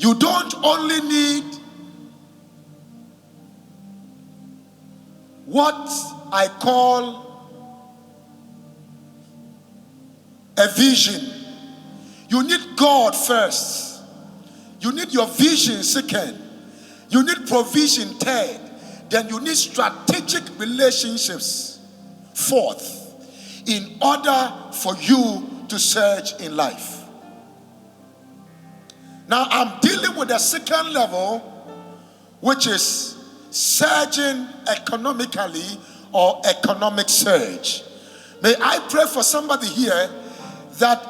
You don't only need what I call a vision. You need God first. You need your vision second. You need provision third. Then you need strategic relationships fourth, in order for you to surge in life. Now I'm dealing with the second level, which is surging economically or economic surge. May I pray for somebody here that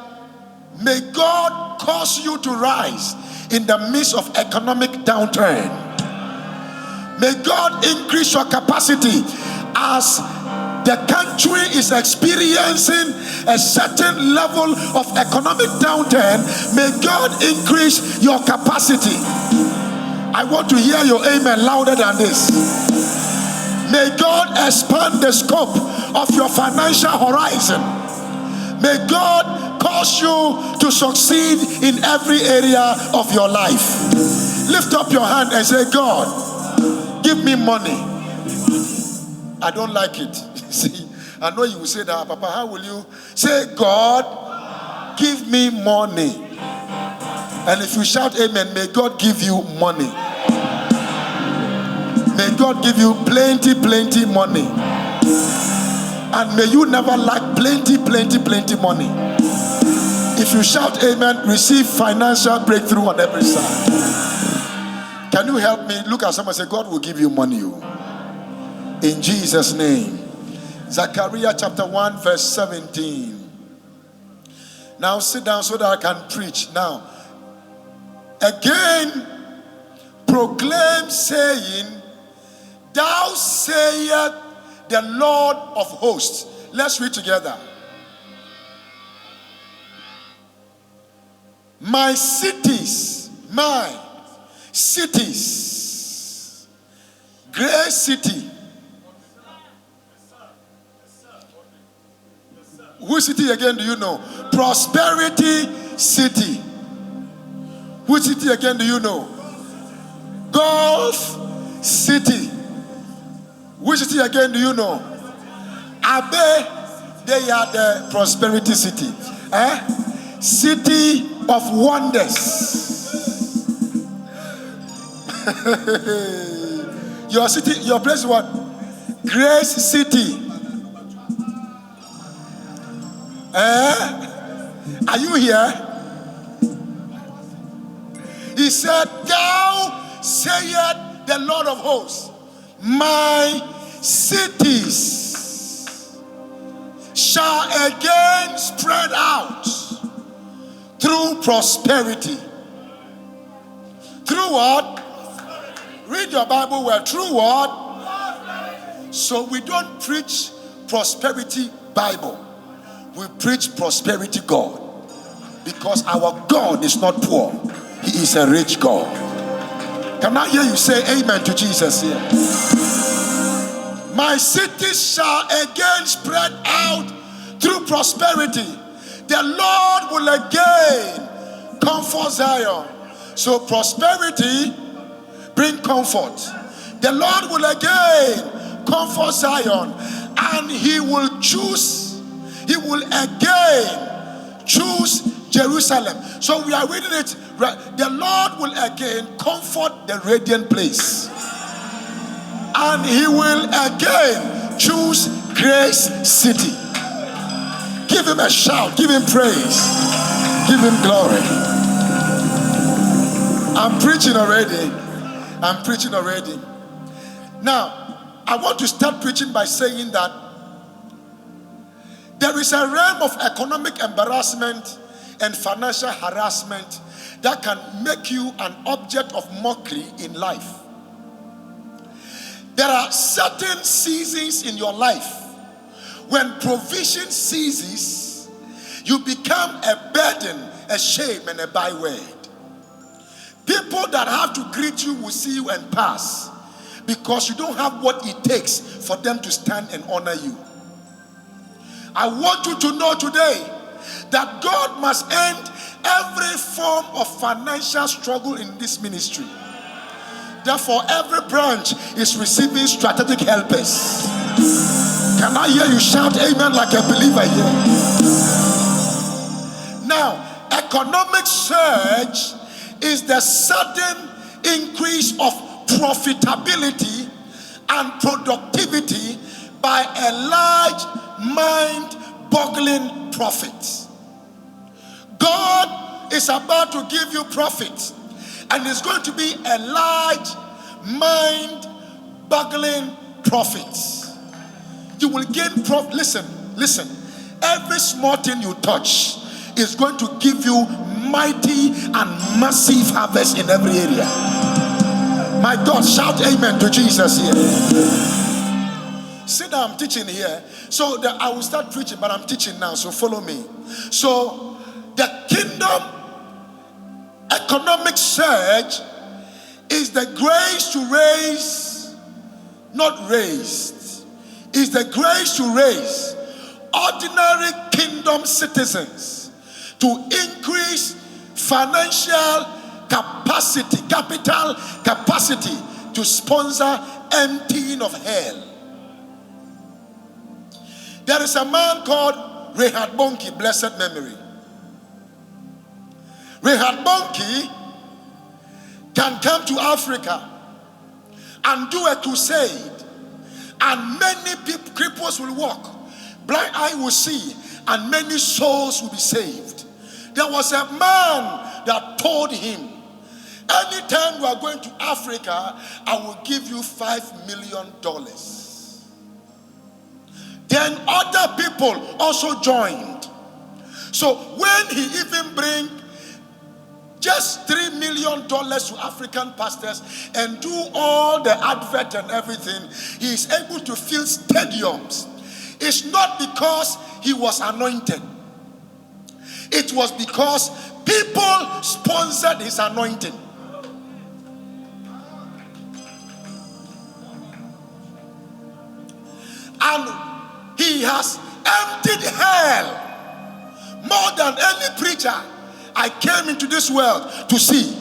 may God cause you to rise in the midst of economic downturn. May God increase your capacity as the country is experiencing a certain level of economic downturn. May God increase your capacity. I want to hear your amen louder than this. May God expand the scope of your financial horizon. May God cause you to succeed in every area of your life. Lift up your hand and say, God, give me money. I don't like it. See, I know you will say that, Papa. How will you say, God, give me money? And if you shout amen, may God give you money. May God give you plenty money. And may you never lack plenty money. If you shout amen, receive financial breakthrough on every side. Can you help me? Look at someone and say, God will give you money. In Jesus' name. Zechariah chapter 1 verse 17. Now sit down so that I can preach. Now, again, proclaim saying, thou sayest the Lord of hosts. Let's read together. My cities, great city. Which city again do you know? Prosperity city. Which city again do you know? Gulf City. Which city again do you know? Abe, they are the prosperity city. City of wonders. Your city, your place is what? Grace City. Are you here? He said, thou sayest the Lord of hosts, my cities shall again spread out through prosperity. Through what? Read your Bible well. Through what? So we don't preach prosperity Bible. We preach prosperity God, because our God is not poor. He is a rich God. Can I hear you say amen to Jesus here? My cities shall again spread out through prosperity. The Lord will again comfort Zion. So prosperity bring comfort. The Lord will again comfort Zion, and he will again choose Jerusalem. So we are reading it right. The Lord will again comfort the radiant place, and he will again choose Grace City. Give him a shout, give him praise, give him glory. I'm preaching already. Now, I want to start preaching by saying that there is a realm of economic embarrassment and financial harassment that can make you an object of mockery in life. There are certain seasons in your life when provision ceases, you become a burden, a shame, and a byword. People that have to greet you will see you and pass because you don't have what it takes for them to stand and honor you. I want you to know today that God must end every form of financial struggle in this ministry. Therefore, every branch is receiving strategic helpers. Can I hear you shout amen like a believer here? Now, economic surge is the sudden increase of profitability and productivity by a large mind-boggling profit. God is about to give you profit, and it's going to be a large mind-boggling profit. You will gain profit. Listen. Every small thing you touch is going to give you mighty and massive harvest in every area. My God, shout amen to Jesus here. See that I'm teaching here. So I will start preaching, but I'm teaching now, so follow me. So the kingdom economic surge is the grace to raise, not raised, is the grace to raise ordinary kingdom citizens to increase financial capacity, capital capacity to sponsor emptying of hell. There is a man called Reinhard Bonnke, blessed memory. Reinhard Bonnke can come to Africa and do a crusade, and many people, cripples will walk, blind eye will see, and many souls will be saved. There was a man that told him, anytime you are going to Africa, I will give you $5 million. Then other people also joined. So when he even bring just $3 million to African pastors and do all the advert and everything, he is able to fill stadiums. It's not because he was anointed. It was because people sponsored his anointing. And he has emptied hell more than any preacher I came into this world to see.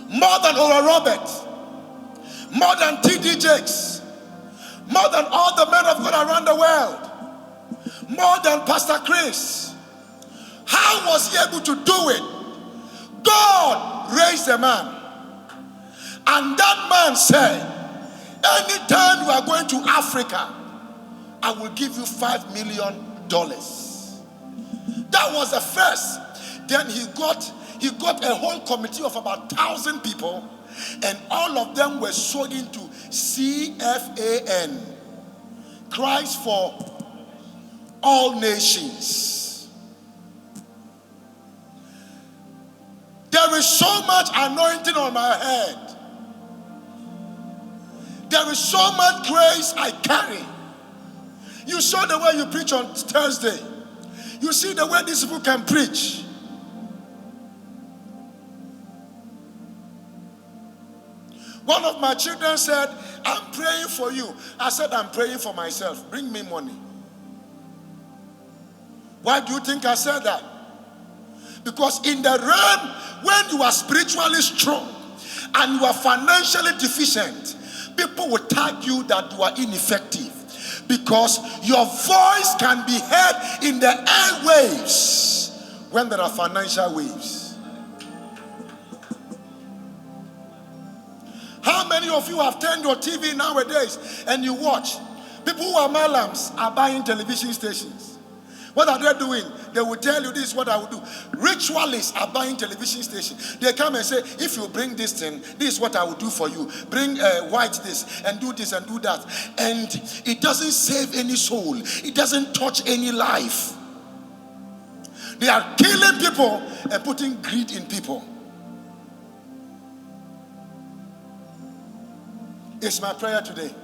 More than Oral Roberts, more than T.D. Jakes, more than all the men of God around the world, more than Pastor Chris. How was he able to do it? God raised a man, and that man said, anytime you are going to Africa, I will give you $5 million. That was the first. Then he got a whole committee of about 1,000 people, and all of them were sold into CFAN, Christ for All Nations. There is so much anointing on my head. There is so much grace I carry. You saw the way you preach on Thursday. You see the way these people can preach. One of my children said, I'm praying for you. I said, I'm praying for myself. Bring me money. Why do you think I said that? Because in the realm, when you are spiritually strong and you are financially deficient, people will tag you that you are ineffective. Because your voice can be heard in the airwaves when there are financial waves. How many of you have turned your TV nowadays and you watch? People who are malams are buying television stations. What are they doing? They will tell you, this is what I will do. Ritualists are buying television stations. They come and say, if you bring this thing, this is what I will do for you. Bring white this and do this and do that. And it doesn't save any soul. It doesn't touch any life. They are killing people and putting greed in people. It's my prayer today.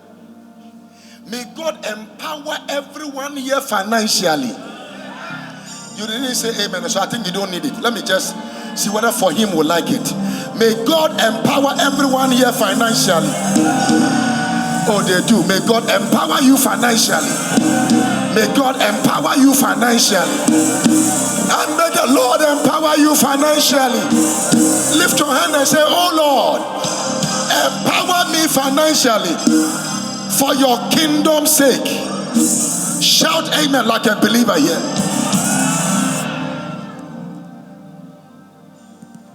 May God empower everyone here financially. You didn't say amen, so I think you don't need it. Let me just see whether for him will like it. May God empower everyone here financially. Oh, they do. May God empower you financially. May God empower you financially. And may the Lord empower you financially. Lift your hand and say, oh Lord, empower me financially for your kingdom's sake. Shout amen like a believer here.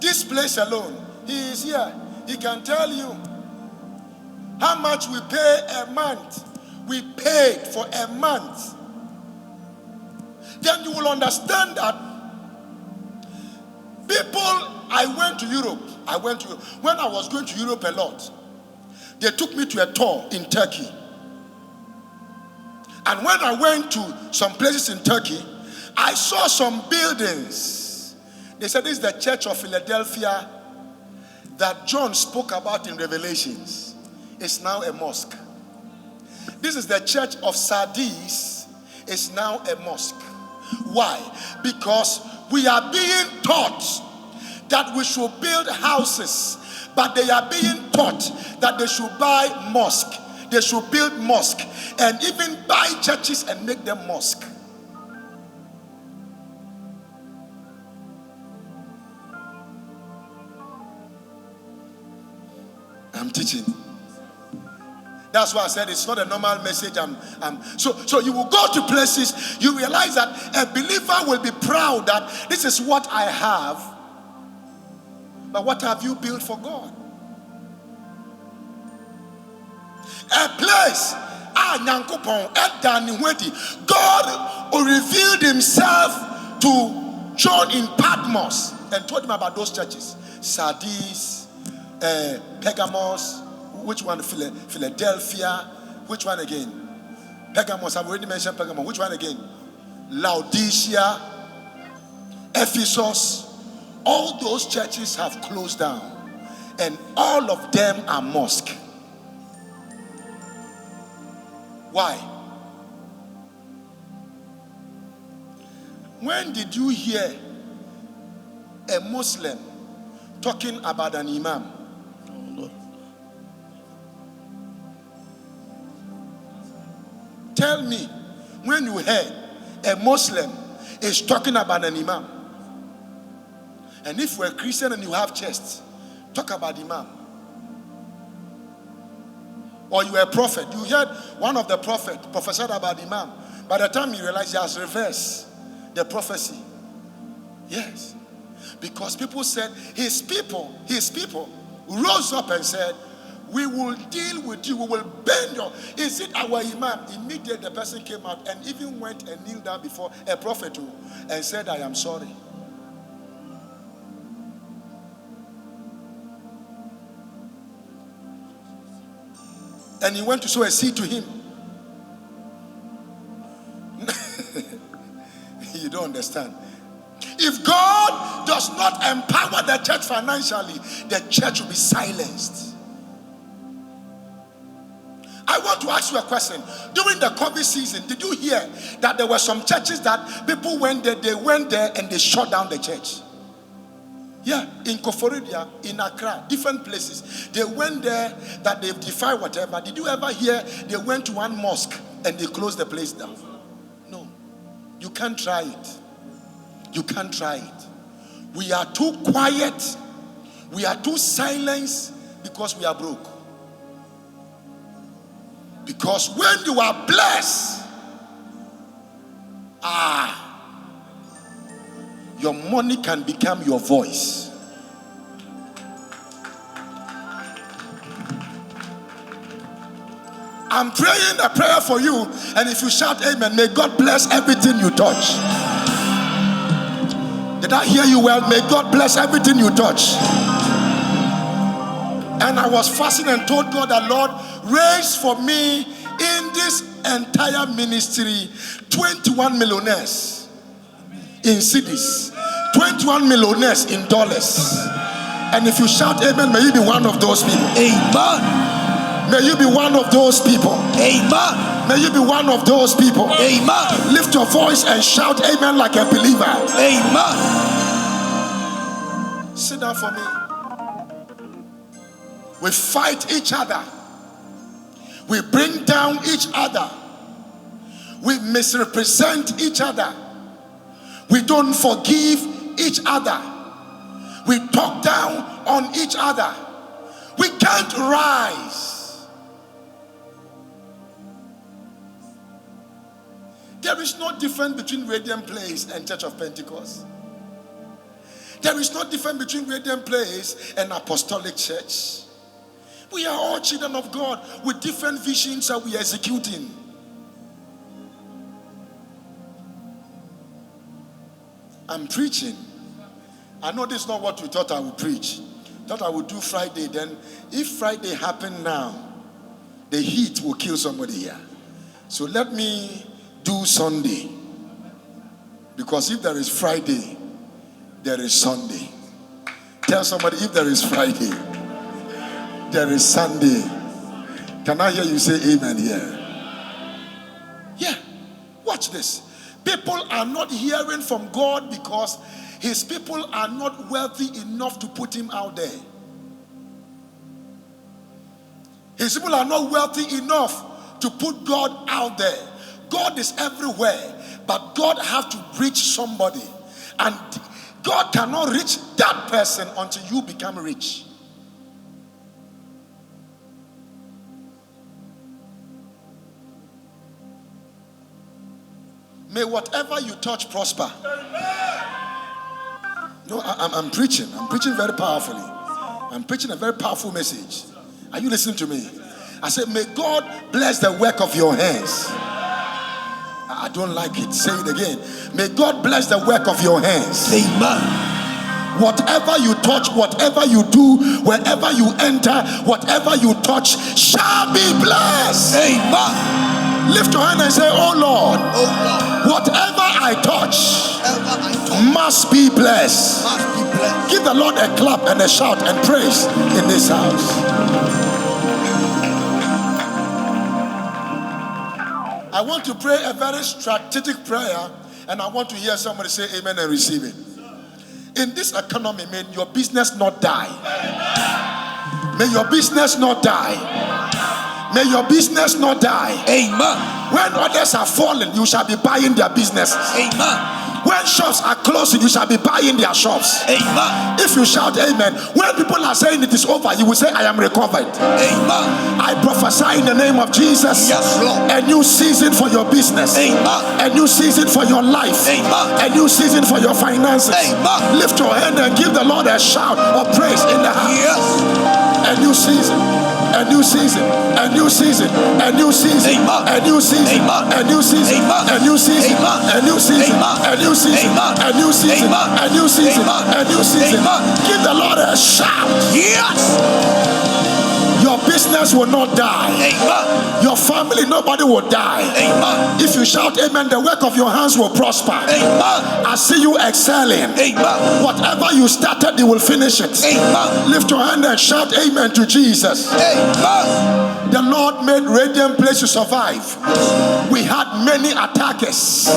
This place alone, he is here. He can tell you how much we pay a month. We paid for a month. Then you will understand that people, I went to Europe. When I was going to Europe a lot, they took me to a tour in Turkey. And when I went to some places in Turkey, I saw some buildings. They said this is the Church of Philadelphia that John spoke about in Revelations. It's now a mosque. This is the Church of Sardis. It's now a mosque. Why? Because we are being taught that we should build houses, but they are being taught that they should buy mosque. They should build mosque and even buy churches and make them mosque. I'm teaching. That's why I said it's not a normal message. So you will go to places, you realize that a believer will be proud that this is what I have. But what have you built for God? A place, God revealed himself to John in Patmos and told him about those churches. Sardis, Pergamos, which one? Philadelphia, which one again? Pergamos, I've already mentioned Pergamos. Which one again? Laodicea, Ephesus. All those churches have closed down, and all of them are mosque. Why? When did you hear a Muslim talking about an imam? Tell me when you heard a Muslim is talking about an imam. And if you're a Christian and you have chest, talk about imam. Or you are a prophet. You heard one of the prophet prophesied about imam. By the time you realize he has reversed the prophecy. Yes. Because people said, his people rose up and said, we will deal with you. We will bend your... Is it our imam? Immediately the person came out and even went and kneeled down before a prophet and said, I am sorry. And he went to sow a seed to him. You don't understand. If God does not empower the church financially, the church will be silenced. I want to ask you a question. During the COVID season, did you hear that there were some churches that people went there, and they shut down the church? Yeah, in Koforidua, in Accra, different places. They went there that they've defied whatever. Did you ever hear they went to one mosque and they closed the place down? No. You can't try it. You can't try it. We are too quiet. We are too silent because we are broke. Because when you are blessed, your money can become your voice. I'm praying a prayer for you, and if you shout amen, may God bless everything you touch. Did I hear you well? May God bless everything you touch. And I was fasting and told God that, Lord, raise for me in this entire ministry 21 millionaires in cities, 21 millionaires in dollars. And if you shout amen, may you be one of those people. Amen. May you be one of those people. Amen. May you be one of those people. Amen. Lift your voice and shout amen like a believer. Amen. Sit down for me. We fight each other. We bring down each other. We misrepresent each other. We don't forgive each other. We talk down on each other. We can't rise. There is no difference between Radiant Place and Church of Pentecost. There is no difference between Radiant Place and Apostolic Church. We are all children of God with different visions that we are executing. I'm preaching. I know this is not what we thought I would preach. Thought I would do Friday. Then if Friday happened now, the heat will kill somebody here. So let me do Sunday. Because if there is Friday, there is Sunday. Tell somebody, if there is Friday, there is Sunday. Can I hear you say amen here? Yeah. Watch this. People are not hearing from God because his people are not wealthy enough to put him out there. His people are not wealthy enough to put God out there. God is everywhere, but God has to reach somebody. And God cannot reach that person until you become rich. May whatever you touch prosper. No, I'm preaching. I'm preaching very powerfully. I'm preaching a very powerful message. Are you listening to me? I said, may God bless the work of your hands. I don't like it. Say it again. May God bless the work of your hands. Amen. Whatever you touch, whatever you do, wherever you enter, whatever you touch shall be blessed. Amen. Lift your hand and say, oh Lord, whatever I touch must be blessed. Give the Lord a clap and a shout and praise in this house. I want to pray a very strategic prayer, and I want to hear somebody say amen and receive it. In this economy, may your business not die. May your business not die. May your business not die. Amen. When others are falling, you shall be buying their businesses. Amen. When shops are closing, you shall be buying their shops. Amen. If you shout amen, when people are saying it is over, you will say, I am recovered. Amen. I prophesy in the name of Jesus. Yes, Lord. A new season for your business. Amen. A new season for your life. Amen. A new season for your finances. Amen. Lift your hand and give the Lord a shout of praise in the house. Yes. A new season. A new season, a new season, a new season, a new season, a new season, a new season, a new season, a new season, a new season, a new season, a new season. Give the Lord a shout. Yes. Your business will not die. Amen. Your family, nobody will die. Amen. If you shout amen, the work of your hands will prosper. Amen. I see you excelling. Amen. Whatever you started, you will finish it. Amen. Lift your hand and shout amen to Jesus. Amen. The Lord made Radiant Place to survive. We had many attackers,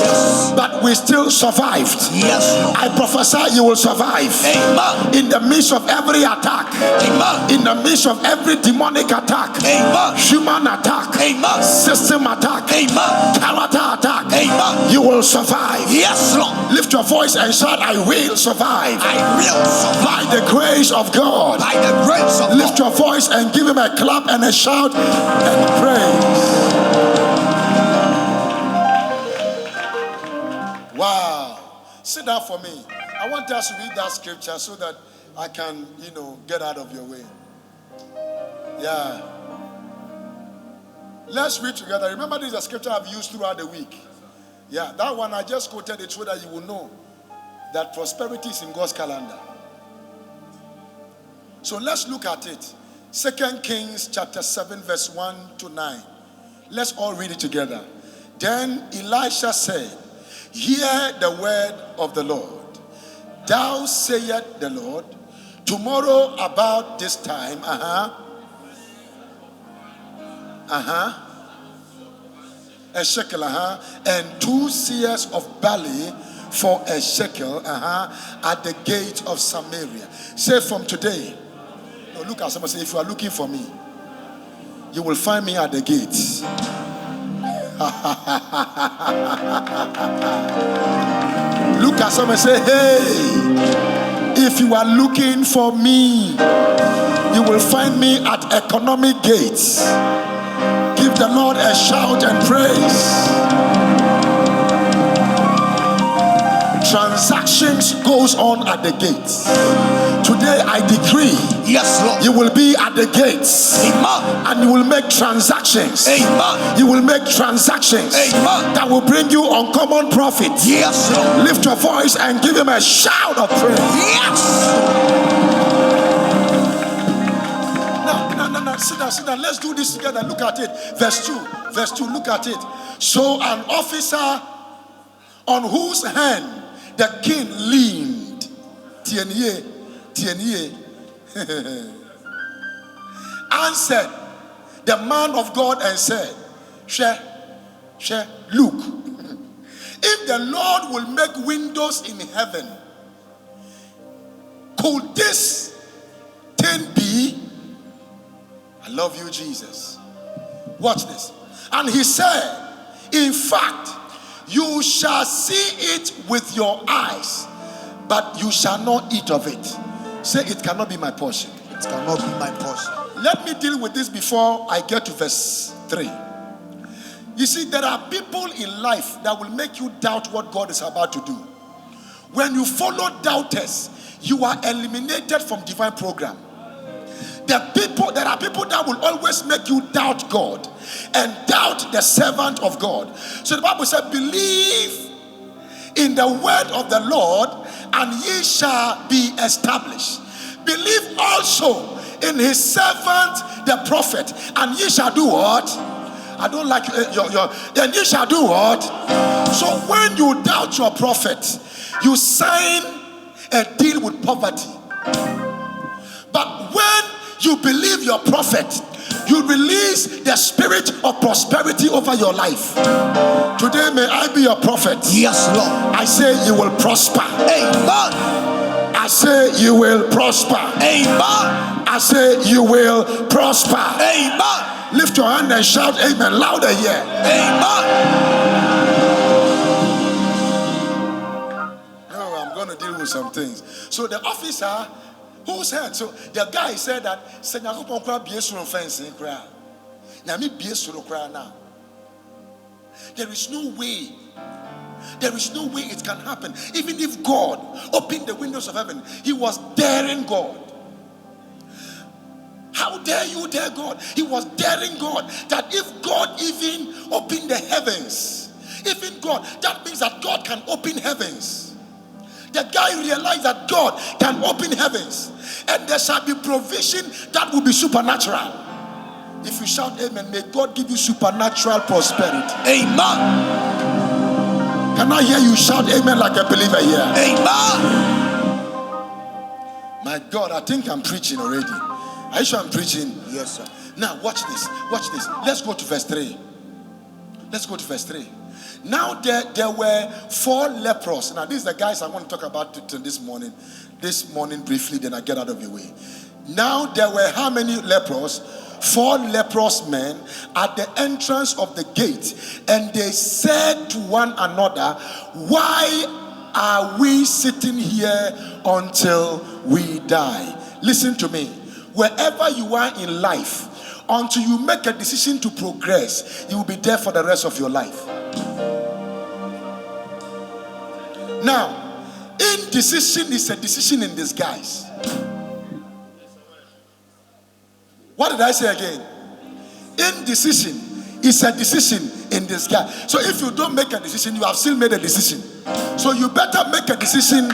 but we still survived. Yes. I prophesy you will survive. Amen. In the midst of every attack. Amen. In the midst of every demonic attack. Amen. Human attack. Amen. System attack. Amen. Character attack. Amen. You will survive. Yes, Lord. Lift your voice and shout, I will survive. I will survive. By the grace of God. By the grace of Lift God. your voice and give him a clap and a shout and praise. Wow. Sit down for me. I want us to read that scripture so that I can, get out of your way. Yeah. Let's read together. Remember, this is a scripture I've used throughout the week. Yeah, that one I just quoted it so that you will know that prosperity is in God's calendar. So let's look at it. 2 Kings chapter 7 verse 1 to 9. Let's all read it together. Then Elisha said, hear the word of the Lord. Thou sayest the Lord, tomorrow about this time, a shekel, and 2 seahs of barley for a shekel, at the gate of Samaria. Say from today. No, look at someone, say, if you are looking for me, you will find me at the gates. Look at someone and say, hey, if you are looking for me, you will find me at economic gates. Give the Lord a shout and praise. Transactions goes on at the gates. Today I decree, yes, Lord, you will be at the gates. Amen. And you will make transactions. Amen. You will make transactions. Amen. That will bring you uncommon profit. Yes, Lord. Lift your voice and give him a shout of praise. Yes. Now, sit down. Let's do this together. Look at it. Verse 2. Look at it. So an officer on whose hand the king leaned, tienye, answered the man of God and said, look, if the Lord will make windows in heaven, could this thing be? I love you, Jesus. Watch this. And he said, in fact, you shall see it with your eyes, but you shall not eat of it. Say, it cannot be my portion. It cannot be my portion. Let me deal with this before I get to verse 3. You see, there are people in life that will make you doubt what God is about to do. When you follow doubters, you are eliminated from divine program. There are people that will always make you doubt God and doubt the servant of God. So the Bible said, believe in the word of the Lord and ye shall be established. Believe also in his servant the prophet, and ye shall do what? I don't like and ye shall do what? So when you doubt your prophet, you sign a deal with poverty. But when you believe your prophet, you release the spirit of prosperity over your life. Today may I be your prophet. Yes, Lord. I say you will prosper. Amen. I say you will prosper. Amen. I say you will prosper. Amen. Lift your hand and shout amen louder here. Amen. No, I'm going to deal with some things. So the officer, whose hand? So the guy said that there is no way. There is no way it can happen. Even if God opened the windows of heaven, he was daring God. How dare you dare God? He was daring God that if God even opened the heavens, even God, that means that God can open heavens. The guy realized that God can open heavens and there shall be provision that will be supernatural. If you shout amen, may God give you supernatural prosperity. Amen. Can I hear you shout amen like a believer here? Amen. My God, I think I'm preaching already. Are you sure I'm preaching? Yes, sir. Now watch this. Watch this. Let's go to verse 3. Let's go to verse 3. Now there were 4 lepers. Now these are the guys I want to talk about this morning. This morning briefly, then I get out of your way. Now there were how many lepers? 4 leprous men at the entrance of the gate, and they said to one another, why are we sitting here until we die? Listen to me. Wherever you are in life, until you make a decision to progress, you will be there for the rest of your life. Now, indecision is a decision in disguise. What did I say again? Indecision is a decision in disguise. So if you don't make a decision, you have still made a decision. So you better make a decision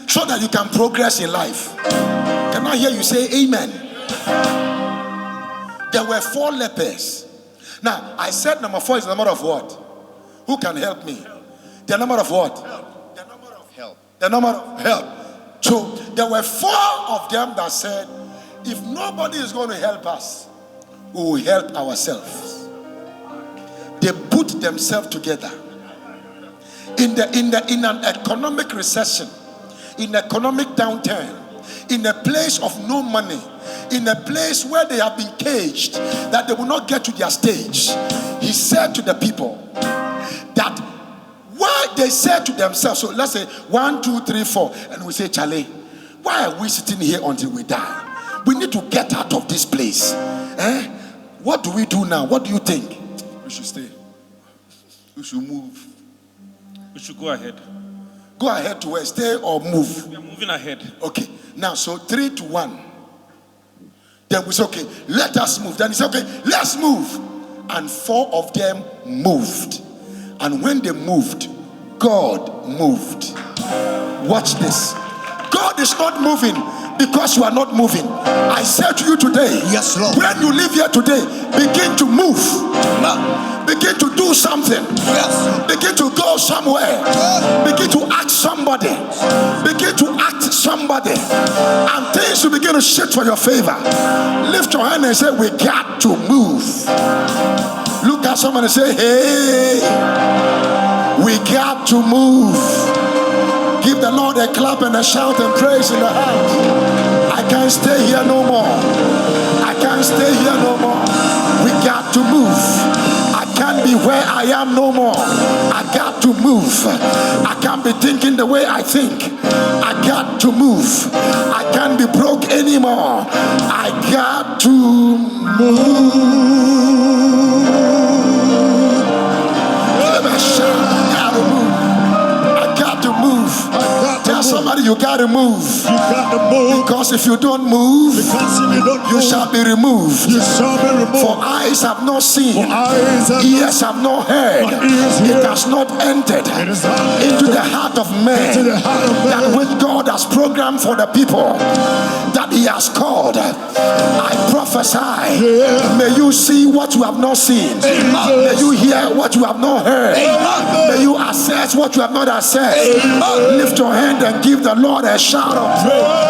so that you can progress in life. Can I hear you say amen? There were 4 lepers. Now, I said number 4 is the number of what? Who can help me? The number of what? The number of help. The number of help. So there were 4 of them that said, if nobody is going to help us, we will help ourselves. They put themselves together. In an economic recession, in economic downturn, in a place of no money, in a place where they have been caged, that they will not get to their stage, he said to the people that why they said to themselves, so let's say 1, 2, 3, 4, and we say, Charlie, why are we sitting here until we die? We need to get out of this place. What do we do now? What do you think? We should stay. We should move. We should go ahead. Go ahead to where? Stay or move? We are moving ahead. Okay. Now, so 3 to 1. Then we say, okay, let us move. Then he said, okay, let's move. And 4 of them moved. And when they moved, God moved. Watch this. God is not moving because you are not moving. I said to you today, yes, Lord. When you live here today, begin to move. Begin to do something. Yes. Begin to go somewhere. Begin to act somebody. Begin to act somebody. And things will begin to shift for your favor. Lift your hand and say, we got to move. Look at someone and say, hey, we got to move. Give the Lord a clap and a shout and praise in the house. I can't stay here no more. I can't stay here no more. We got to move. I can't be where I am no more. I got to move. I can't be thinking the way I think. I got to move. I can't be broke anymore. I got to move. Give a shout. I gotta move. I got to move. Tell somebody you gotta move. You got to move. Because if you don't move, Because if you don't you move, shall be removed. you shall be removed. For eyes have not seen, For eyes have ears have not heard, But ears it heard. has not entered It is not into entered the heart of man, into the heart of man. that which God has programmed for the people that he has called. I prophesy, Yeah. may you see what you have not seen. May you hear what you have not heard. May you assess what you have not assessed. Lift your hand and give the Lord a shout of praise.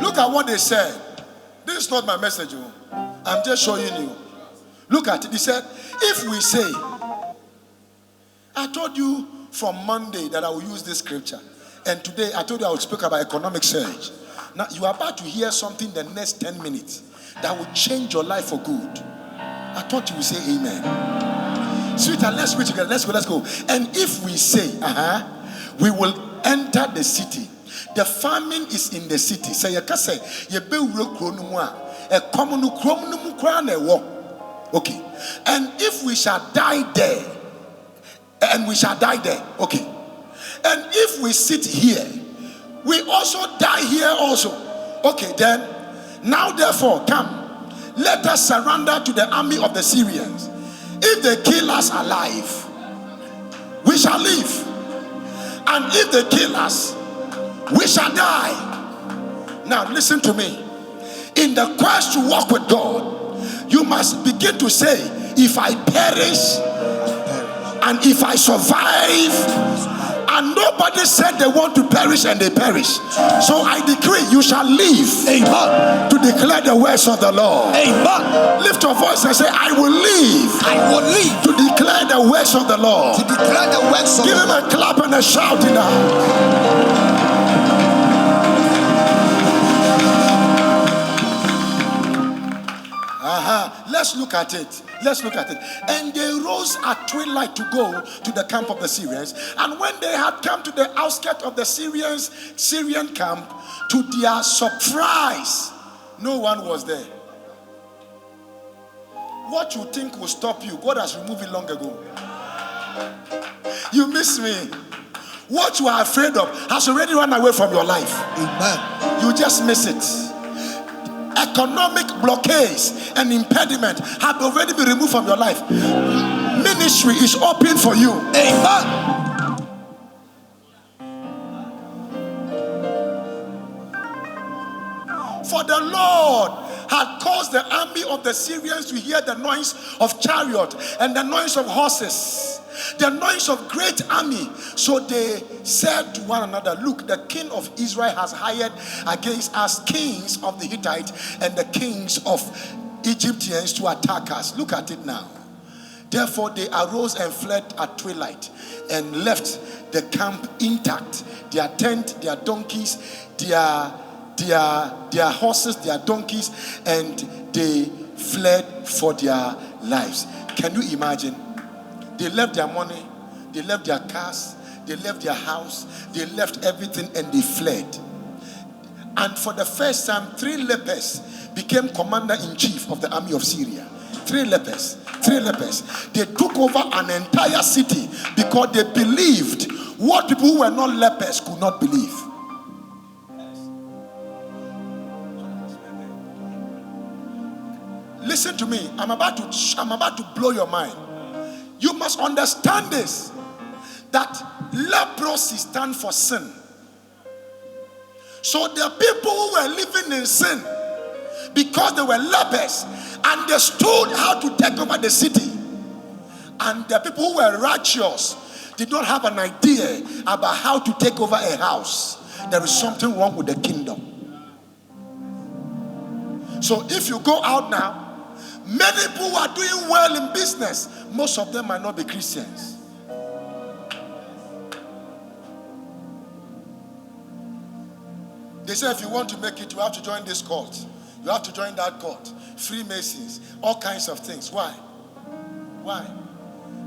Look at what they said. This is not my message. I'm just showing you. Look at it. He said, if we say, I told you from Monday that I will use this scripture. And today I told you I would speak about economic surge. Now you are about to hear something the next 10 minutes that will change your life for good. I thought you would say amen. Sweetheart, let's read together. Let's go. And if we say, we will enter the city. The famine is in the city. Say okay. And if we shall die there, and we shall die there, okay. And if we sit here, we also die here also. Okay, then, now therefore, come, let us surrender to the army of the Syrians. If they kill us alive, we shall live. And if they kill us, we shall die. Now listen to me. In the quest to walk with God, you must begin to say, if I perish and if I survive. And nobody said they want to perish and they perish. So I decree you shall live. Amen. To declare the words of the Lord. Amen. Lift your voice and say, I will live. I will live To declare the words of the Lord. to declare the works of Give the him Lord. a clap and a shout in the house. Let's look at it. Let's look at it. And they rose at twilight to go to the camp of the Syrians. And when they had come to the outskirts of the Syrian camp, to their surprise, no one was there. What you think will stop you, God has removed it long ago. You miss me. What you are afraid of has already run away from your life. Amen. You just miss it. Economic blockades and impediment have already been removed from your life. Ministry is open for you. Amen. For the Lord had caused the army of the Syrians to hear the noise of chariot and the noise of horses, the noise of great army. So they said to one another, look, the king of Israel has hired against us kings of the Hittites and the kings of Egyptians to attack us. Look at it now. Therefore they arose and fled at twilight and left the camp intact, their tent, their donkeys, their horses, their donkeys, and they fled for their lives. Can you imagine? They left their money, they left their cars, they left their house, they left everything, and they fled. And for the first time, 3 lepers became commander-in-chief of the army of Syria. 3 lepers. They took over an entire city because they believed what people who were not lepers could not believe. Listen to me. I'm about to blow your mind. You must understand this, that leprosy stands for sin. So the people who were living in sin, because they were lepers, understood how to take over the city. And the people who were righteous did not have an idea about how to take over a house. There is something wrong with the kingdom. So if you go out now, many people who are doing well in business, most of them might not be Christians. They say if you want to make it, you have to join this cult. You have to join that cult. Freemasons, all kinds of things. Why?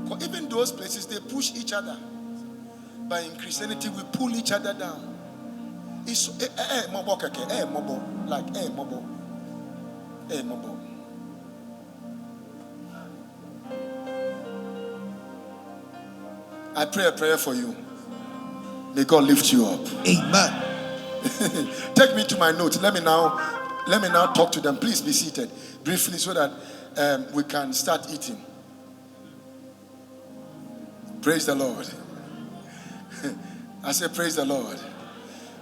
Because even those places, they push each other. But in Christianity, we pull each other down. It's mobo. I pray a prayer for you. May God lift you up. Amen. Take me to my notes. Let me now talk to them. Please be seated briefly so that we can start eating. Praise the Lord. I say praise the Lord.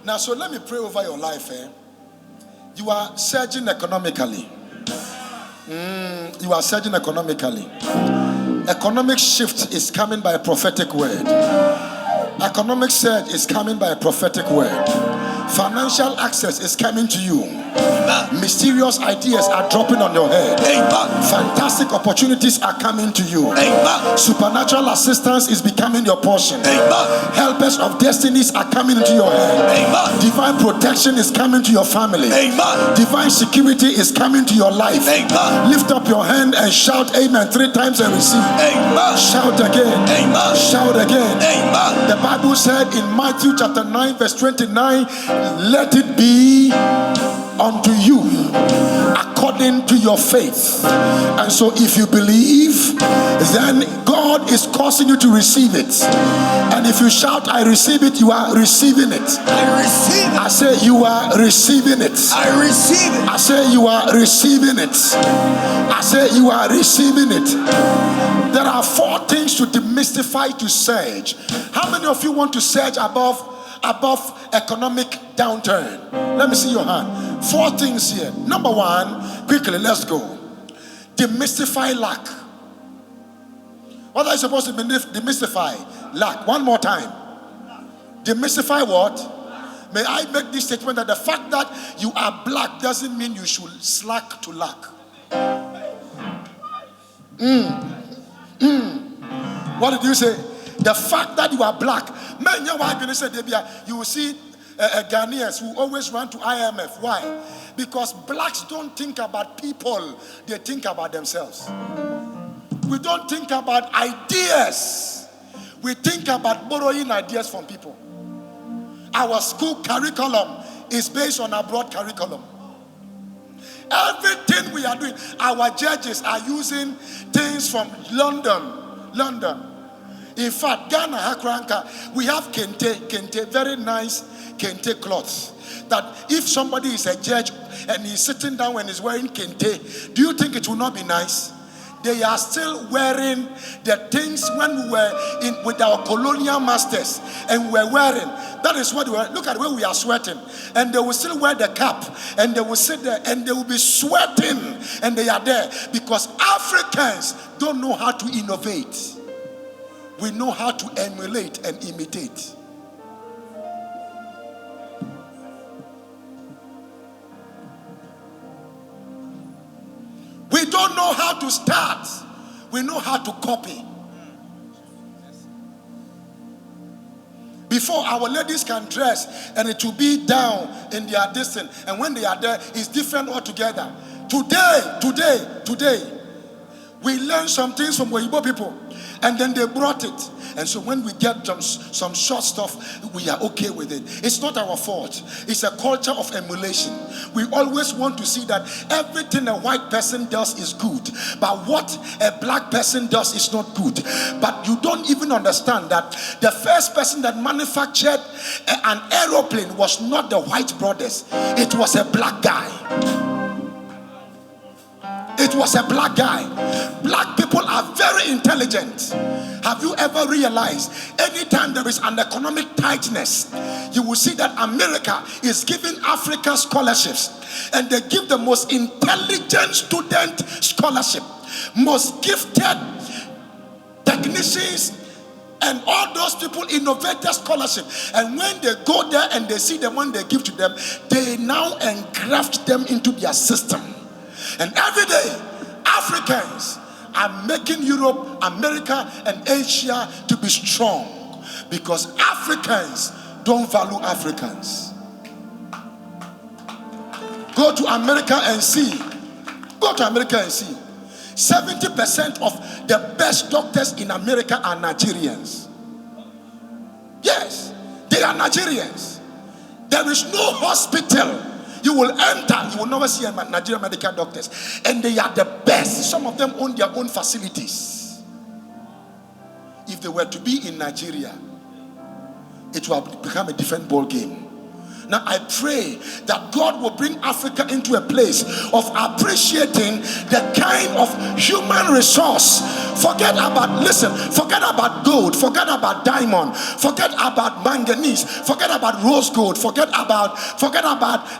Now, so let me pray over your life. You are surging economically. You are surging economically. Economic shift is coming by a prophetic word. Economic surge is coming by a prophetic word. Financial access is coming to you. Amen. Mysterious ideas are dropping on your head. Amen. Fantastic opportunities are coming to you. Amen. Supernatural assistance is becoming your portion. Amen. Helpers of destinies are coming into your head. Amen. Divine protection is coming to your family. Amen. Divine security is coming to your life. Amen. Lift up your hand and shout amen 3 times and receive. Amen. Shout again. Amen. Shout again. Amen. The Bible said in Matthew chapter 9 verse 29, let it be unto you according to your faith. And so if you believe, then God is causing you to receive it. And if you shout I receive it, you are receiving it. I receive it. I say you are receiving it. I receive it. I say you are receiving it. I say you are receiving it. There are 4 things to demystify to surge. How many of you want to surge above economic downturn? Let me see your hand. 4 things here. Number 1, quickly, let's go. Demystify lack. What are you supposed to demystify? Lack. One more time. Demystify what? May I make this statement that the fact that you are black doesn't mean you should slack to lack. What did you say? The fact that you are black, man, you will see Ghanaians who always run to IMF. Why? Because blacks don't think about people, they think about themselves. We don't think about ideas, we think about borrowing ideas from people. Our school curriculum is based on abroad curriculum. Everything we are doing, our judges are using things from London. In fact, Ghana, Hakranka, we have kente, very nice kente cloths. That if somebody is a judge and he's sitting down and he's wearing kente, do you think it will not be nice? They are still wearing the things when we were in with our colonial masters and we were wearing. That is what we were. Look at where we are sweating. And they will still wear the cap and they will sit there and they will be sweating and they are there because Africans don't know how to innovate. We know how to emulate and imitate. We don't know how to start. we know how to copy. Before, our ladies can dress and it will be down in their distance, and when they are there, it's different altogether. Today, we learned some things from Weibo people, and then they brought it. And so when we get some short stuff, we are okay with it. It's not our fault. It's a culture of emulation. We always want to see that everything a white person does is good, but what a black person does is not good. But you don't even understand that the first person that manufactured an aeroplane was not the white brothers. It was a black guy. It was a black guy. Black people are very intelligent. Have you ever realized anytime there is an economic tightness, you will see that America is giving Africa scholarships, and they give the most intelligent student scholarship, most gifted technicians, and all those people innovative scholarship. And when they go there and they see the one they give to them, they now engraft them into their system. And every day, Africans are making Europe, America, and Asia to be strong, because Africans don't value Africans. Go to America and see. Go to America and see. 70% of the best doctors in America are Nigerians. Yes, they are Nigerians. There is no hospital you will enter, you will never see a Nigerian medical doctors, and they are the best. Some of them own their own facilities. If they were to be in Nigeria, it will become a different ball game. Now I pray that God will bring Africa into a place of appreciating the kind of human resource. Forget about gold, forget about diamond, forget about manganese, forget about rose gold, forget about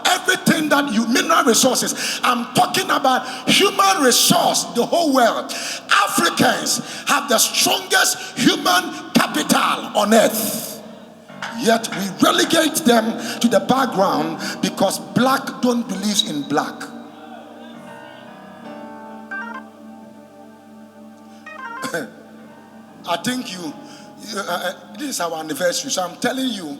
everything that mineral resources. I'm talking about human resource, the whole world. Africans have the strongest human capital on earth. Yet we relegate them to the background because black don't believe in black. I think this is our anniversary, so I'm telling you,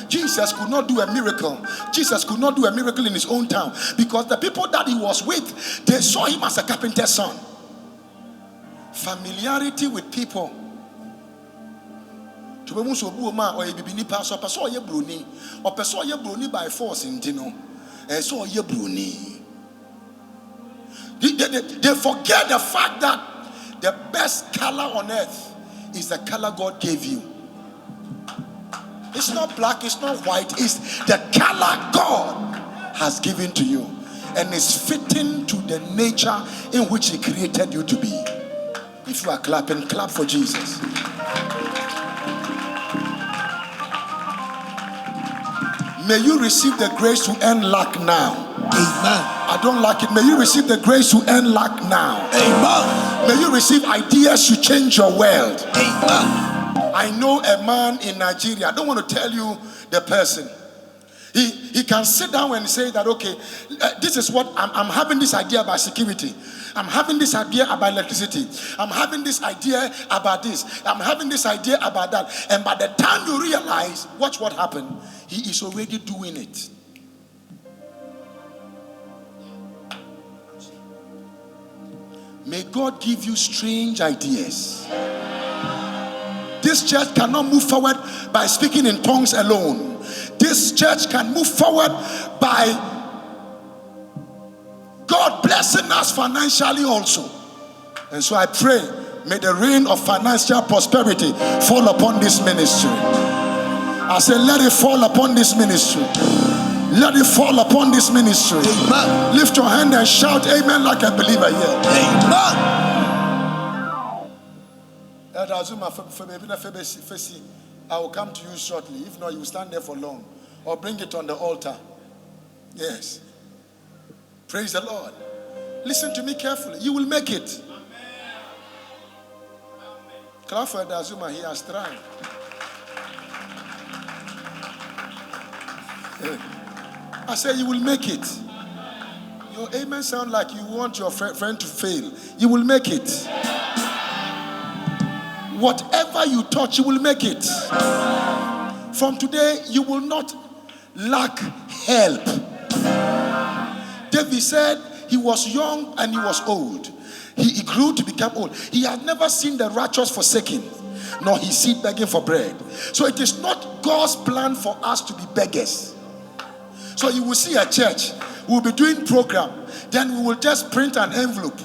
Jesus could not do a miracle. Jesus could not do a miracle in his own town because the people that he was with, they saw him as a carpenter's son. Familiarity with people. By force in Dino, so ye bruni. They forget the fact that the best color on earth is the color God gave you. It's not black, it's not white, it's the color God has given to you, and it's fitting to the nature in which he created you to be. If you are clapping, clap for Jesus. May you receive the grace to end lack now. Amen. I don't like it. May you receive the grace to end lack now. Amen. May you receive ideas to change your world. Amen. I know a man in Nigeria. I don't want to tell you the person. He can sit down and say that, okay, this is what I'm having this idea about security. I'm having this idea about electricity. I'm having this idea about this. I'm having this idea about that. And by the time you realize, watch what happened. He is already doing it. May God give you strange ideas. This church cannot move forward by speaking in tongues alone. This church can move forward by God blessing us financially also. And so I pray, may the rain of financial prosperity fall upon this ministry. I say, let it fall upon this ministry. Let it fall upon this ministry. Amen. Lift your hand and shout amen like a believer here. Amen. I will come to you shortly. If not, you will stand there for long. Or bring it on the altar. Yes. Praise the Lord. Listen to me carefully. You will make it. Clap for Azuma. He has tried. I say you will make it. Your amen sound like you want your friend to fail. You will make it. Whatever you touch, you will make it. From today, you will not lack help. David said he was young and he was old. He grew to become old. He had never seen the righteous forsaken, nor his seed begging for bread. So it is not God's plan for us to be beggars. So you will see a church, we'll be doing program, then we will just print an envelope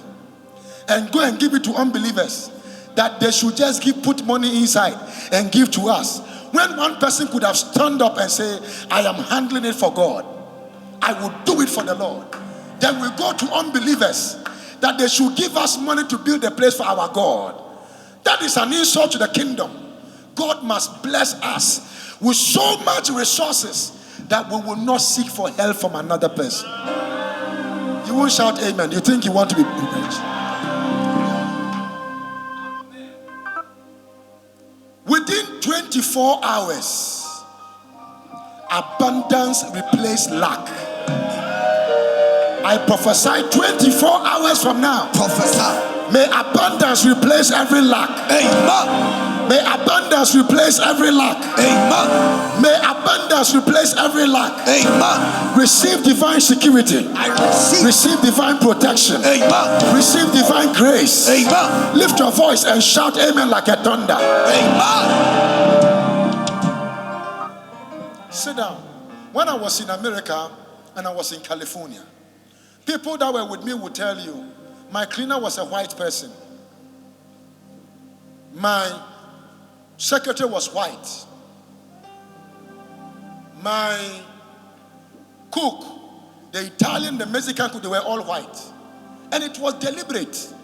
and go and give it to unbelievers, that they should just put money inside and give to us. When one person could have stand up and say, I am handling it for God, I will do it for the Lord. Then we go to unbelievers that they should give us money to build a place for our God. That is an insult to the kingdom. God must bless us with so much resources that we will not seek for help from another person. You won't shout amen. You think you want to be rich. Within 24 hours, abundance replaced lack. I prophesy 24 hours from now. Prophesy. May abundance replace every lack. Amen. May abundance replace every lack. Amen. May abundance replace every lack. Amen. Receive divine security. I receive. Receive divine protection. Amen. Receive divine grace. Amen. Lift your voice and shout amen like a thunder. Amen. Sit down. When I was in America and I was in California, people that were with me would tell you, my cleaner was a white person. My secretary was white. My cook, the Italian, the Mexican cook, they were all white. And it was deliberate.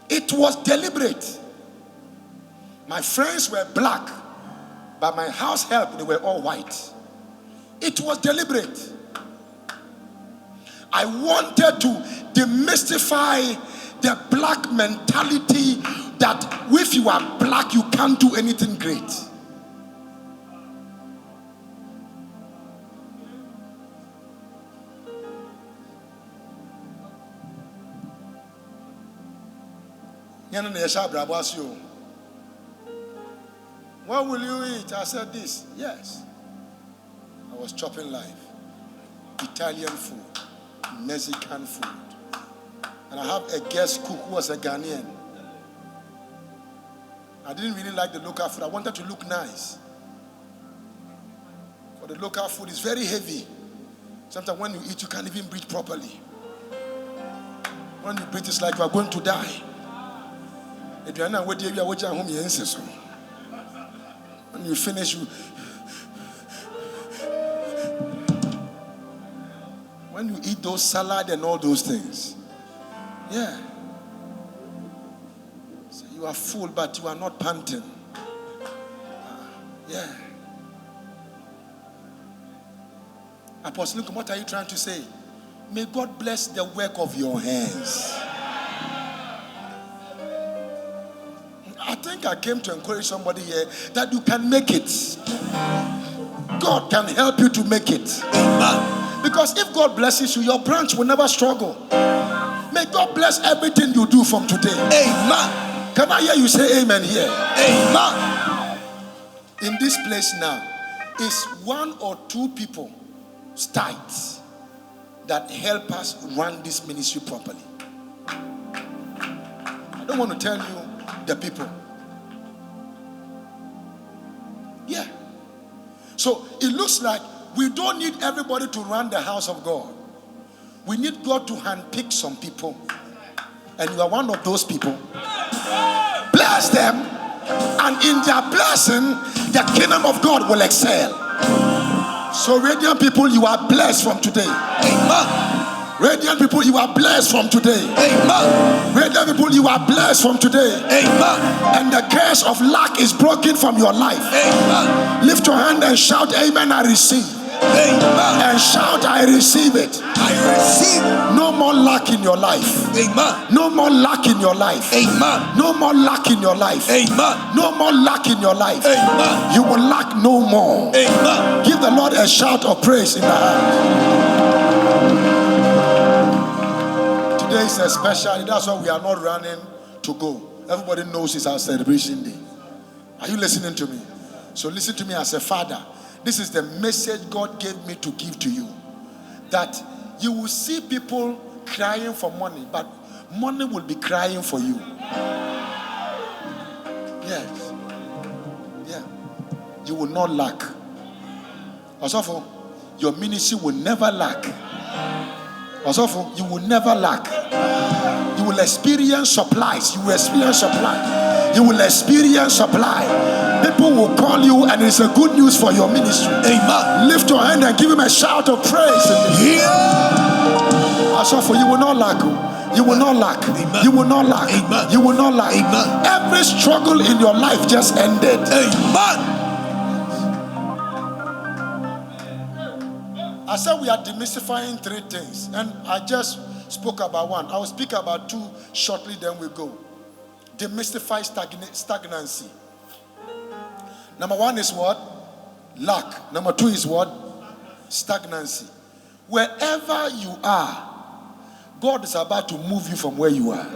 It was deliberate. My friends were black, but my house help, they were all white. It was deliberate. I wanted to demystify the black mentality that if you are black, you can't do anything great. What will you eat? I said this. Yes. I was chopping life. Italian food. Mexican food. And I have a guest cook who was a Ghanaian. I didn't really like the local food. I wanted to look nice. But the local food is very heavy. Sometimes when you eat, you can't even breathe properly. When you breathe, it's like you are going to die. When you finish, when you eat those salad and all those things, yeah. So you are full, but you are not panting. Yeah. Apostle Nkum, what are you trying to say? May God bless the work of your hands. I think I came to encourage somebody here that you can make it. God can help you to make it. Because if God blesses you, your branch will never struggle. May God bless everything you do from today. Amen. Can I hear you say amen here? Amen. In this place now is one or two people start that help us run this ministry properly. I don't want to tell you the people. Yeah. So it looks like we don't need everybody to run the house of God. We need God to handpick some people. And you are one of those people. Bless them. And in their blessing, the kingdom of God will excel. So radiant people, you are blessed from today. Amen. Radiant people, you are blessed from today. Amen. Radiant people, you are blessed from today. Amen. And the curse of lack is broken from your life. Amen. Lift your hand and shout, amen, I receive. Amen. And shout, I receive it. I receive. No more lack in your life. Amen. No more lack in your life. Amen. No more lack in your life. Amen. No more lack in your life. Amen. You will lack no more. Amen. Give the Lord a shout of praise in the hand. Today is a special day. That's why we are not running to go. Everybody knows it's our celebration day. Are you listening to me? So listen to me as a father. This is the message God gave me to give to you. That you will see people crying for money, but money will be crying for you. Yes. Yeah. You will not lack. Also, your ministry will never lack. Also, you will never lack. You will experience supplies. You will experience supply. You will experience supply. People will call you, and it's a good news for your ministry. Amen. Lift your hand and give him a shout of praise. Yeah. Also, you will not lack. You will not lack. Amen. You will not lack. Amen. You will not lack. Amen. Every struggle in your life just ended. Amen. I said we are demystifying three things, and I just spoke about one. I will speak about two shortly, then we go. Demystify stagnancy. Number one is what? Lack. Number two is what? Stagnancy. Wherever you are, God is about to move you from where you are.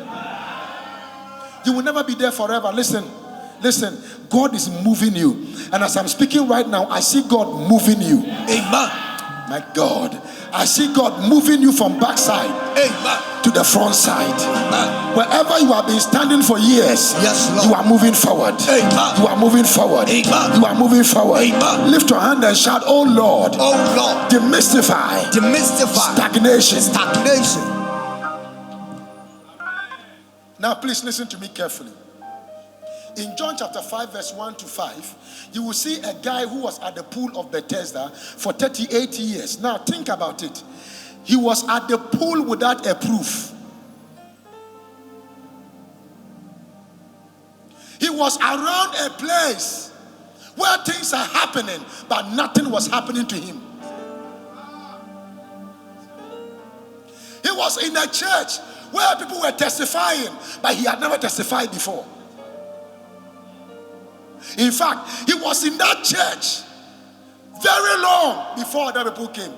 You will never be there forever. Listen. God is moving you. And as I'm speaking right now, I see God moving you. Amen. My God, I see God moving you from backside to the front side. Wherever you have been standing for years, yes, Lord, you are moving forward. You are moving forward. You are moving forward. Lift your hand and shout, "Oh Lord, oh Lord, demystify stagnation." Now please listen to me carefully. In John chapter 5 verse 1 to 5, you will see a guy who was at the pool of Bethesda for 38 years. Now think about it. He was at the pool without a proof. He was around a place where things are happening, but nothing was happening to him. He was in a church where people were testifying, but he had never testified before. In fact, he was in that church very long before other people came.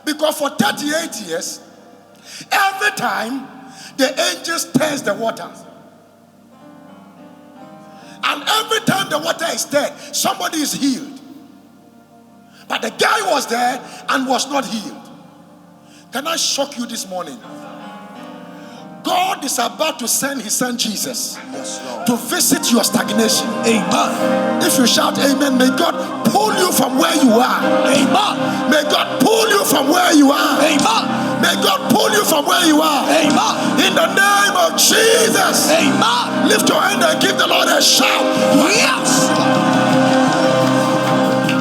Because for 38 years, every time the angels test the water. And every time the water is stirred, somebody is healed. But the guy was there and was not healed. Can I shock you this morning? God is about to send his son Jesus, yes, to visit your stagnation. Amen. If you shout amen, may God pull you from where you are. Amen. May God pull you from where you are. Amen. May God pull you from where you are. Amen. In the name of Jesus. Amen. Lift your hand and give the Lord a shout. Yes.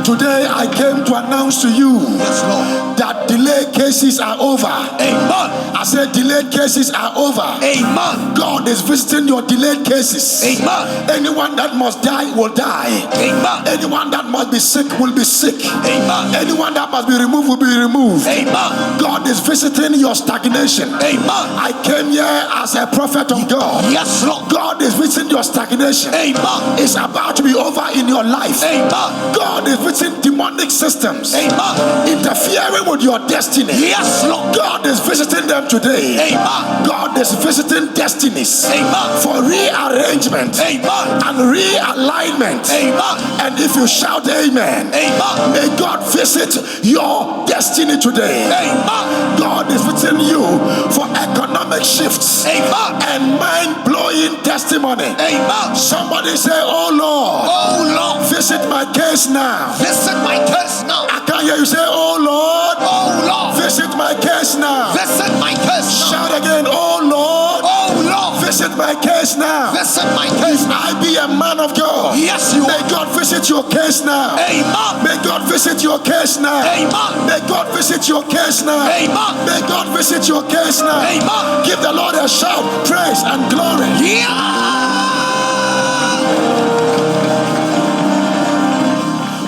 Today I came to announce to you, yes, Lord, that delayed cases are over. Amen. I said delayed cases are over. Amen. God is visiting your delayed cases. Amen. Anyone that must die will die. Amen. Anyone that must be sick will be sick. Amen. Anyone that must be removed will be removed. Amen. God is visiting your stagnation. Amen. I came here as a prophet of God. Yes, Lord. God is visiting your stagnation. Amen. It's about to be over in your life. Amen. God is visiting demonic systems, amen, interfering with your destiny. Yes, Lord. God is visiting them today. Amen. God is visiting destinies, amen, for rearrangement, amen, and realignment. Amen. And if you shout amen, amen, may God visit your destiny today. Amen. God is visiting you for economic shifts, amen, and mind-blowing testimony. Amen. Somebody say, "Oh Lord, oh Lord, visit my case now. Visit my case now." I can't hear you say, "Oh Lord, oh Lord, visit my case now. Visit my case now." Shout again, "Oh Lord, oh Lord, visit my case now. Visit my case now." I be a man of God. Yes, you may God visit your case now. Amen. May God visit your case now. Amen. May God visit your case now. Amen. May God visit your case now. Amen. Give the Lord a shout, praise and glory. Yeah.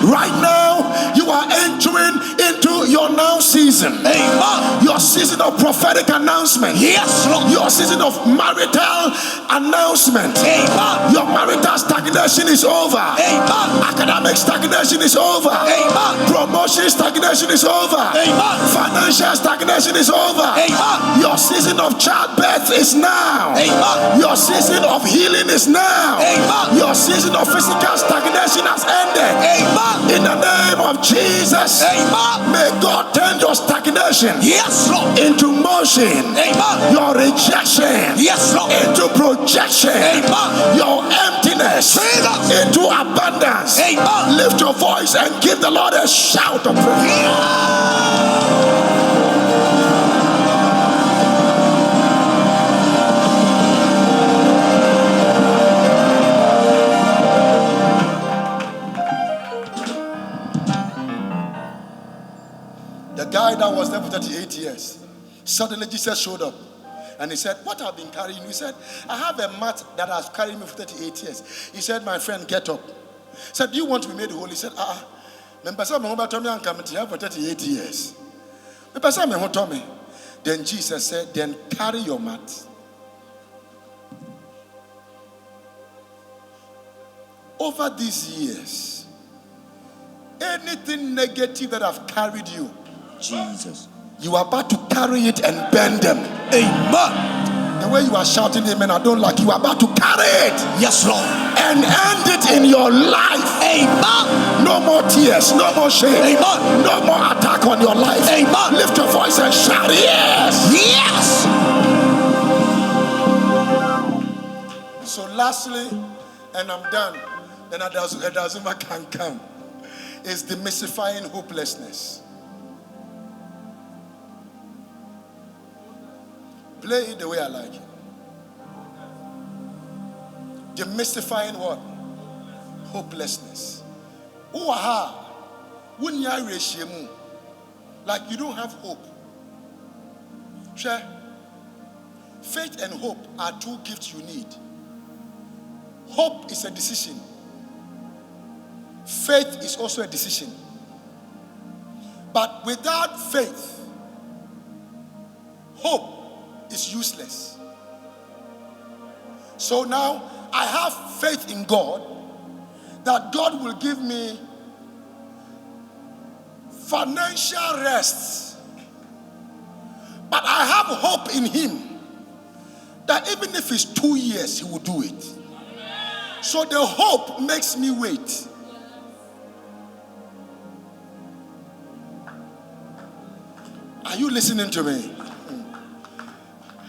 Right now, you are entering into your now season. Amen. Your season of prophetic announcement. Yes, Lord. Your season of marital announcement. Amen. Your marital stagnation is over. Amen. Academic stagnation is over. Amen. Promotion stagnation is over. Amen. Financial stagnation is over. Amen. Your season of childbirth is now. Amen. Your season of healing is now. Amen. Your season of physical stagnation has ended. Amen. In the name of Jesus. Amen. May God turn your stagnation Yes, Lord. into motion. Amen. Your rejection Yes, Lord. into projection. Amen. Your emptiness Jesus. into abundance. Amen. Lift your voice and give the Lord a shout of praise. The guy that was there for 38 years, suddenly Jesus showed up. And he said, what have been carrying you? He said, I have a mat that has carried me for 38 years. He said, my friend, get up. He said, do you want to be made whole? He said, remember some of I'm coming to here for 38 years. Remember some of me. Then Jesus said, then carry your mat. Over these years, anything negative that have carried you, Jesus. you are about to carry it and bend them. Amen. The way you are shouting amen, I don't like. You are about to carry it. Yes, Lord. And end it in your life. Amen. No more tears, no more shame. Amen. No more attack on your life. Amen. Lift your voice and shout yes. Yes. So lastly, and I'm done, then Adazuma can come, is demystifying hopelessness. Play it the way I like it. Demystifying what? Hopelessness. Like you don't have hope. Sure. Faith and hope are two gifts you need. Hope is a decision. Faith is also a decision. But without faith, hope is useless. So now I have faith in God that God will give me financial rest. But I have hope in Him that even if it's 2 years, He will do it. So the hope makes me wait. Are you listening to me?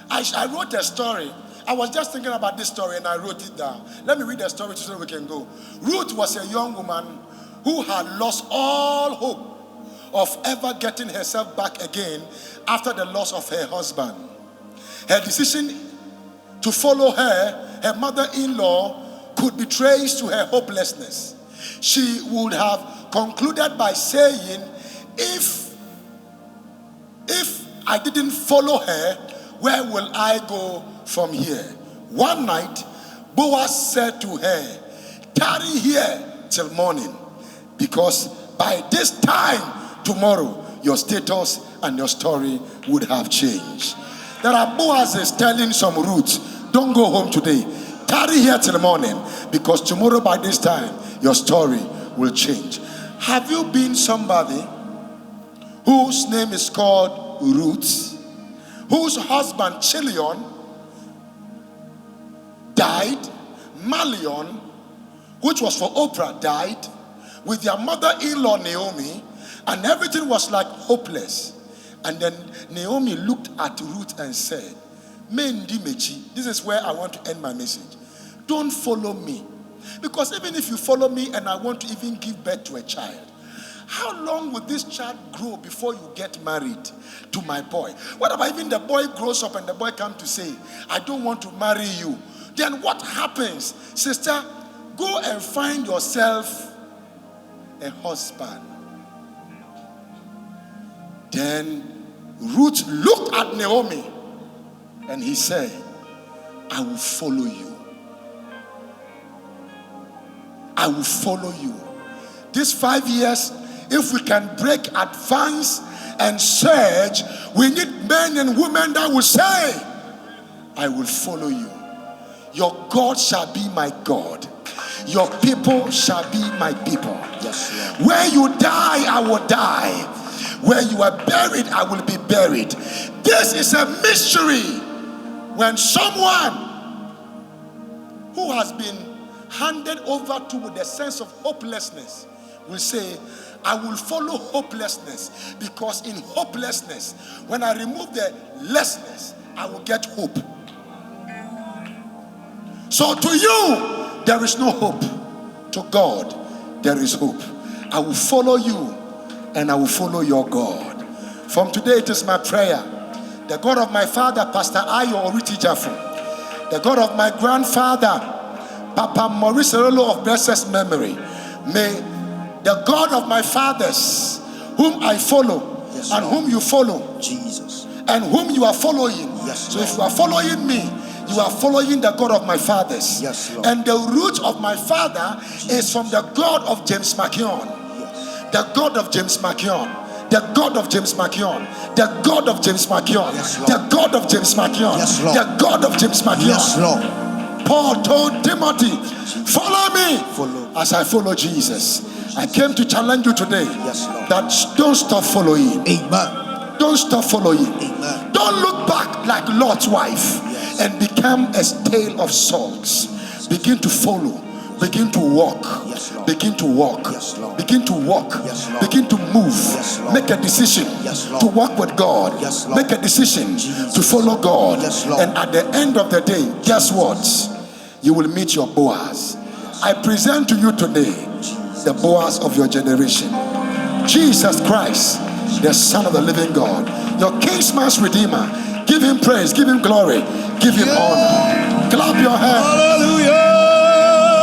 I wrote a story. I was just thinking about this story and I wrote it down. Let me read the story so we can go. Ruth was a young woman who had lost all hope of ever getting herself back again after the loss of her husband. Her decision to follow her mother-in-law, could be traced to her hopelessness. She would have concluded by saying, if I didn't follow her, where will I go from here? One night, Boaz said to her, tarry here till morning, because by this time tomorrow, your status and your story would have changed. There are Boazes telling some Ruth, don't go home today. Tarry here till the morning, because tomorrow by this time, your story will change. Have you been somebody whose name is called Ruth, whose husband Chilion died, Malion, which was for Oprah, died, with their mother-in-law Naomi, and everything was like hopeless. And then Naomi looked at Ruth and said, Mendi Mechi, this is where I want to end my message. Don't follow me. Because even if you follow me and I want to even give birth to a child, how long will this child grow before you get married to my boy? What about even the boy grows up and the boy comes to say, I don't want to marry you? Then what happens? Sister, go and find yourself a husband. Then Ruth looked at Naomi and he said, I will follow you. I will follow you. These 5 years, if we can break, advance, and surge, we need men and women that will say, I will follow you. Your God shall be my God. Your people shall be my people. Yes, Lord. Where you die, I will die. Where you are buried, I will be buried. This is a mystery. When someone who has been handed over to with a sense of hopelessness will say, I will follow hopelessness, because in hopelessness, when I remove the lessness, I will get hope. So to you, there is no hope. To God, there is hope. I will follow you and I will follow your God. From today, it is my prayer. The God of my father, Pastor Ayo Oriti Jafo, the God of my grandfather, Papa Maurice Erolo of blessed memory, may the God of my fathers, whom I follow, yes, and Lord. whom you follow, Jesus. and whom you are following. Yes, so Lord. if you are following me, you are following the God of my fathers. Yes, Lord. And the root of my father is from the God of James Makion. Yes. The God of James Makion. The God of James Makion. The God of James Makion. Yes, Lord. The God of James Makion. Yes, Lord. The God of James Makion. Yes, Lord. Paul told Timothy, follow me Follow. as I follow Jesus. I came to challenge you today, Yes, Lord. that don't stop following. Amen. Don't stop following. Amen. Don't look back like Lot's wife, yes, and become a tale of salts. Begin to follow. Begin to walk. Yes, Lord. Begin to walk. Yes, Lord. Begin to walk. Yes, Lord. Begin to move. Yes, Lord. Make a decision Yes, Lord. to walk with God. Yes, Lord. Make a decision Jesus. to follow God. Yes, Lord. And at the end of the day, guess what? You will meet your Boaz. I present to you today the Boaz of your generation, Jesus Christ, the Son of the living God, your kinsman's redeemer. Give him praise, give him glory, give him honor. Clap your hands. Hallelujah.